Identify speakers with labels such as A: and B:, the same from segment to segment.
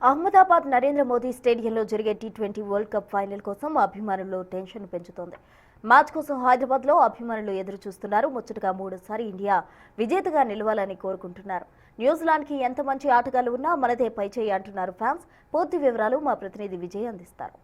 A: అహ్మదాబాద్ నరేంద్ర మోదీ స్టేడియంలో జరిగే T20 world cup final కోసం అభిమానుల్లో టెన్షన్ పెంచుతోంది. మ్యాచ్ కోసం హైదరాబాద్లో అభిమానులు ఎదురు చూస్తున్నారు. ముచ్చటగా మూడోసారి ఇండియా విజేతగా నిలవాలని కోరుకుంటున్నారు. న్యూజిలాండ్కి ఎంత మంచి ఆటగాళ్లు ఉన్నా మనదే పైచేయి అంటున్నారు ఫ్యాన్స్. పూర్తి వివరాలు మా ప్రతినిధి విజయ్ అందిస్తారు.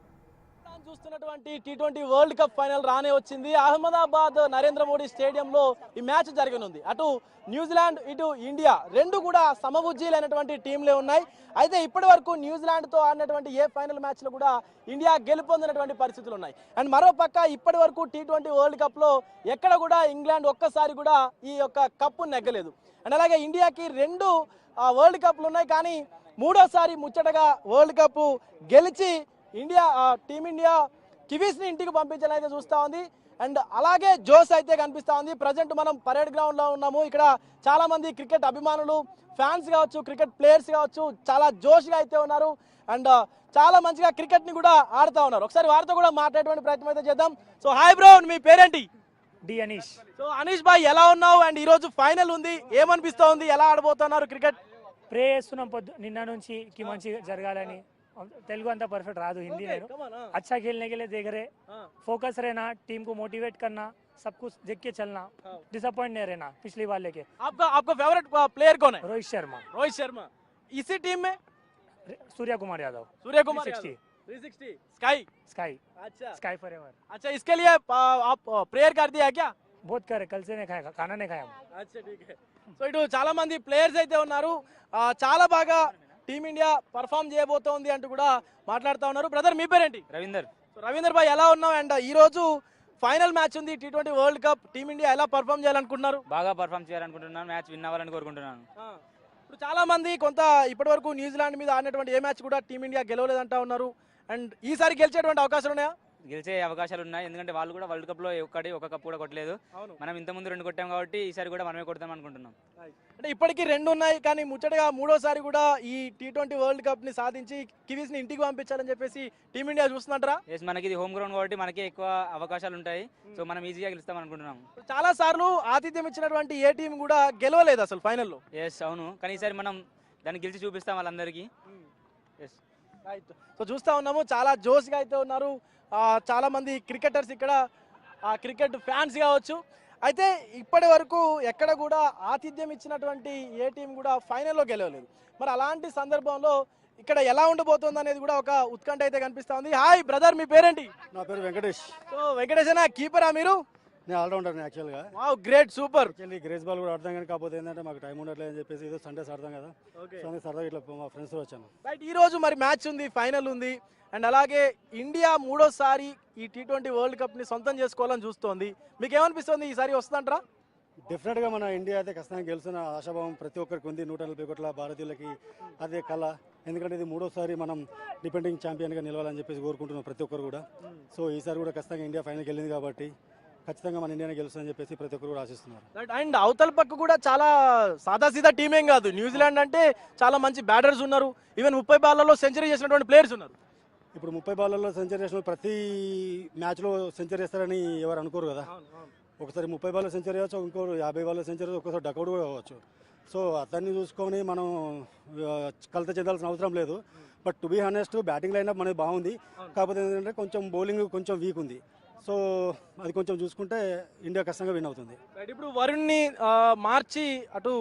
B: చూస్తున్నటువంటి టీ20 వరల్డ్ కప్ ఫైనల్ రానే వచ్చింది. అహ్మదాబాద్ నరేంద్ర మోడీ స్టేడియంలో ఈ మ్యాచ్ జరగనుంది. అటు న్యూజిలాండ్ ఇటు ఇండియా రెండు కూడా సమబుజ్జీలైనటువంటి టీంలే ఉన్నాయి. అయితే ఇప్పటి వరకు న్యూజిలాండ్తో ఆడినటువంటి ఏ ఫైనల్ మ్యాచ్లో కూడా ఇండియా గెలుపొందినటువంటి పరిస్థితులు ఉన్నాయి. అండ్ మరో పక్క ఇప్పటి వరకు టీ20 వరల్డ్ కప్లో ఎక్కడ కూడా ఇంగ్లాండ్ ఒక్కసారి కూడా ఈ యొక్క కప్పు నెగ్గలేదు. అండ్ అలాగే ఇండియాకి రెండు వరల్డ్ కప్లు ఉన్నాయి. కానీ మూడోసారి ముచ్చటగా వరల్డ్ కప్ గెలిచి టీమిండియా కివీస్ ని ఇంటికి పంపించాలని అయితే చూస్తా ఉంది. అండ్ అలాగే జోస్ అయితే కనిపిస్తా ఉంది. ప్రజెంట్ మనం పరేడ్ గ్రౌండ్ లో ఉన్నాము. ఇక్కడ చాలా మంది క్రికెట్ అభిమానులు, ఫ్యాన్స్ కావచ్చు, క్రికెట్ ప్లేయర్స్ కావచ్చు, చాలా జోష్గా అయితే ఉన్నారు. అండ్ చాలా మంచిగా క్రికెట్ ని కూడా ఆడుతా ఉన్నారు. ఒకసారి వారితో కూడా మాట్లాడేటువంటి ప్రయత్నం అయితే చేద్దాం. సో హాయ్ బ్రో, మీ పేరేంటి?
C: డి అనీష్.
B: సో అనీష్ భాయ్, ఎలా ఉన్నావు? అండ్ ఈ రోజు ఫైనల్ ఉంది, ఏమనిపిస్తా ఉంది? ఎలా ఆడబోతున్నారు క్రికెట్?
C: ప్రే చేస్తున్నాం నిన్న నుంచి మంచి జరగాలని. तेलुगु अंता परफेक्ट रादू, हिंदी नहीं। अच्छा खेलने के लिए देख रहे, फोकस रहना, टीम को मोटिवेट करना, सब कुछ देख के चलना, डिसअपॉइंट नहीं रहना पिछली बार लेके।
B: आपका फेवरेट प्लेयर कौन है?
C: रोहित शर्मा।
B: रोहित शर्मा। इसी टीम में
C: सूर्या कुमार यादव।
B: सूर्या कुमार 360 स्काई।
C: स्काई।
B: अच्छा,
C: स्काई फॉरएवर।
B: अच्छा, इसके लिए आप प्रेयर कर दिया क्या?
C: बहुत करे, कल से नहीं खाया, खाना नहीं खाया।
B: अच्छा, ठीक है। సో ఇటు చాలా మంది ప్లేయర్స్ అయితే ఉన్నారు. చాలా బాగా టీమిండియా పర్ఫామ్ చేయబోతోంది అంటూ కూడా మాట్లాడుతూ ఉన్నారు. బ్రదర్, మీ పేరేంటి?
C: రవీందర్.
B: రవీందర్ భాయ్, ఎలా ఉన్నావు? అండ్ ఈ రోజు ఫైనల్ మ్యాచ్ ఉంది, టీ20 వరల్డ్ కప్. టీమిండియా ఎలా పర్ఫామ్ చేయాలనుకుంటున్నారు?
D: బాగా పర్ఫామ్ చేయాలనుకుంటున్నాను, మ్యాచ్ విన్ అవ్వాలని కోరుకుంటున్నాను.
B: ఇప్పుడు చాలా మంది ఇప్పటి వరకు న్యూజిలాండ్ మీద ఆడినటువంటి ఏ మ్యాచ్ కూడా టీమిండియా గెలవలేదంటా ఉన్నారు. అండ్ ఈసారి గెలిచేటువంటి అవకాశాలు ఉన్నాయా?
D: గెలిచే అవకాశాలు ఉన్నాయి, ఎందుకంటే వాళ్ళు కూడా వరల్డ్ కప్ లో ఒక కప్ కూడా కొట్టలేదు. మనం ఇంత ముందు 2 కొట్టాం కాబట్టి ఈసారి కూడా మనమే కొడతాం అనుకుంటున్నాం.
B: అంటే ఇప్పటికీ 2 ఉన్నాయి, కానీ ముచ్చటగా మూడోసారి కూడా ఈ టీ20 వరల్డ్ కప్ ని సాధించి కివీస్ ని ఇంటికి పంపించాలని చెప్పేసి టీమిండియా చూస్తుంటారా?
D: ఎస్, మనకి ఇది హోమ్ గ్రౌండ్ కాబట్టి మనకి ఎక్కువ అవకాశాలు ఉంటాయి. సో మనం ఈజీగా గెలుస్తాం అనుకుంటున్నాం.
B: చాలా సార్లు ఆతిథ్యం ఇచ్చినటువంటి ఏ టీం కూడా గెలవలేదు అసలు ఫైనల్లో.
D: ఎస్, అవును, కానీ ఈసారి మనం దాన్ని గెలిచి చూపిస్తాం వాళ్ళందరికీ. Yes,
B: right. సో చూస్తా ఉన్నాము, చాలా జోష్గా అయితే ఉన్నారు చాలా మంది క్రికెటర్స్ ఇక్కడ, క్రికెట్ ఫ్యాన్స్ కావచ్చు. అయితే ఇప్పటి వరకు ఎక్కడ కూడా ఆతిథ్యం ఇచ్చినటువంటి ఏ టీం కూడా ఫైనల్లో గెలవలేదు. మరి అలాంటి సందర్భంలో ఇక్కడ ఎలా ఉండబోతుంది అనేది కూడా ఒక ఉత్కంఠ అయితే కనిపిస్తా ఉంది. హాయ్ బ్రదర్, మీ పేరేంటి?
E: నా పేరు వెంకటేష్.
B: సో వెంకటేష్ అన్న, కీపరా మీరు?
E: నేను ఆల్రౌండర్ యాక్చువల్గా.
B: Wow, great, super.
E: Actually grace ball కూడా ఆడతాం, కానీ కాకపోతే ఏంటంటే మాకు టైం ఉండట్లేదు అని చెప్పేసి ఏదో సండేస్ ఆడతాం కదా, సో సరదాగా ఇట్లా మా ఫ్రెండ్స్తో వచ్చాను.
B: రైట్, ఈ రోజు మరి మ్యాచ్ ఉంది, ఫైనల్ ఉంది. అండ్ అలాగే ఇండియా మూడోసారి ఈ టీ20 వరల్డ్ కప్ ని సొంతం చేసుకోవాలని చూస్తోంది. మీకు ఏమనిపిస్తుంది, ఈసారి వస్తుందంటారా?
E: డెఫినెట్గా మన ఇండియా అయితే ఖచ్చితంగా గెలుస్తున్న ఆశాభావం ప్రతి ఒక్కరికి ఉంది. 140 కోట్ల భారతీయులకి అదే కళ, ఎందుకంటే ఇది మూడోసారి మనం డిపెండింగ్ ఛాంపియన్గా నిలవాలని చెప్పేసి కోరుకుంటున్నాం ప్రతి ఒక్కరు కూడా. సో ఈసారి కూడా ఖచ్చితంగా ఇండియా ఫైనల్కి వెళ్ళింది కాబట్టి ఖచ్చితంగా మన ఇండియానే గెలుస్తుందని చెప్పేసి ప్రతి ఒక్కరు కూడా ఆశిస్తున్నారు.
B: అండ్ అవతల పక్క కూడా చాలా సాదాసీదా టీం ఏం కాదు. న్యూజిలాండ్ అంటే చాలా మంచి బ్యాటర్స్ ఉన్నారు. ఈవెన్ 30 బాల్లలో సెంచరీ చేసినటువంటి ప్లేయర్స్ ఉన్నారు.
E: ఇప్పుడు 30 బాల్లలో సెంచరీ చేసిన ప్రతి మ్యాచ్లో సెంచరీ చేస్తారని ఎవరు అనుకోరు కదా. ఒకసారి 30 బాల్లో సెంచరీ అవ్వచ్చు, ఇంకో 50 బాల్లో సెంచరీ, ఒక్కసారి డకౌట్ కూడా అవ్వచ్చు. సో అతన్ని చూసుకొని మనం కలత చెందాల్సిన అవసరం లేదు. But to be honest, batting lineup అనేది బాగుంది, కాకపోతే ఏంటంటే కొంచెం బౌలింగ్ కొంచెం వీక్ ఉంది. సో అది కొంచెం చూసుకుంటే ఇండియా ఖచ్చితంగా విన్ అవుతుంది.
B: ఇప్పుడు వరుణ్ని మార్చి అటు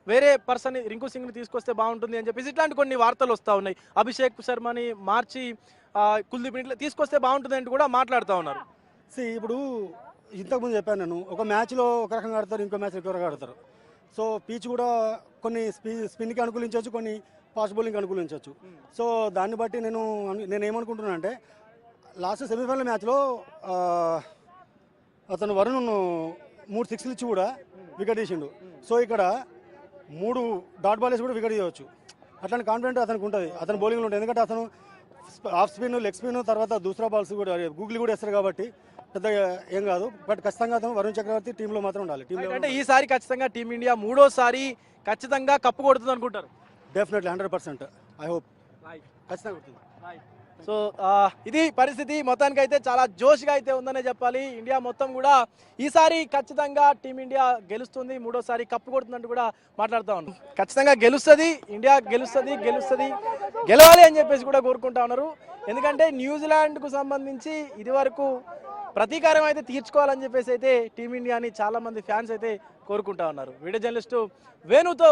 B: వేరే పర్సన్ రింకు సింగ్ని తీసుకొస్తే బాగుంటుంది అని చెప్పేసి ఇట్లాంటి కొన్ని వార్తలు వస్తూ ఉన్నాయి. అభిషేక్ శర్మని మార్చి కుల్దీప్ ఇట్లా తీసుకొస్తే బాగుంటుంది అని కూడా మాట్లాడుతూ ఉన్నారు.
E: ఇప్పుడు ఇంతకుముందు చెప్పాను నేను, ఒక మ్యాచ్లో ఒక రకంగా ఆడతారు, ఇంకో మ్యాచ్ ఇంకో రకంగా ఆడతారు. సో పిచ్ కూడా కొన్ని స్పిన్కి అనుకూలించవచ్చు, కొన్ని ఫాస్ట్ బౌలింగ్కి అనుకూలించవచ్చు. సో దాన్ని బట్టి నేను ఏమనుకుంటున్నాను అంటే, లాస్ట్ సెమీఫైనల్ మ్యాచ్లో అతను వరుణ్ 3 సిక్స్లు ఇచ్చి కూడా వికెట్ తీసిండు. సో ఇక్కడ 3 డాట్ బాల్ వేసి కూడా వికెట్ తీయవచ్చు. అట్లాంటి కాన్ఫిడెంట్ అతనికి ఉంటుంది, అతను బౌలింగ్లో ఉంటుంది. ఎందుకంటే అతను ఆఫ్ స్పిన్, లెగ్ స్పిన్, తర్వాత దూసరా బాల్స్ కూడా గూగుల్ కూడా వేస్తారు కాబట్టి పెద్దగా ఏం కాదు. బట్ ఖచ్చితంగా అతను వరుణ్ చక్రవర్తి టీంలో మాత్రం ఉండాలి.
B: అంటే ఈసారి ఖచ్చితంగా టీమిండియా మూడోసారి ఖచ్చితంగా కప్పు కొడుతుంది అనుకుంటారు?
E: డెఫినెట్లీ 100%. ఐ హోప్ ఖచ్చితంగా కొడుతుంది.
B: సో ఇది పరిస్థితి, మొత్తానికి అయితే చాలా జోష్గా అయితే ఉందనే చెప్పాలి. ఇండియా మొత్తం కూడా ఈసారి ఖచ్చితంగా టీమిండియా గెలుస్తుంది, మూడోసారి కప్పు కొడుతుందంటూ కూడా మాట్లాడుతూ ఉన్నాం. ఖచ్చితంగా గెలుస్తుంది, ఇండియా గెలుస్తుంది గెలవాలి అని చెప్పేసి కూడా కోరుకుంటా ఉన్నారు. ఎందుకంటే న్యూజిలాండ్కు సంబంధించి ఇది వరకు ప్రతీకారం అయితే తీర్చుకోవాలని చెప్పేసి అయితే టీమిండియాని చాలా మంది ఫ్యాన్స్ అయితే కోరుకుంటా ఉన్నారు. Video journalist వేణుతో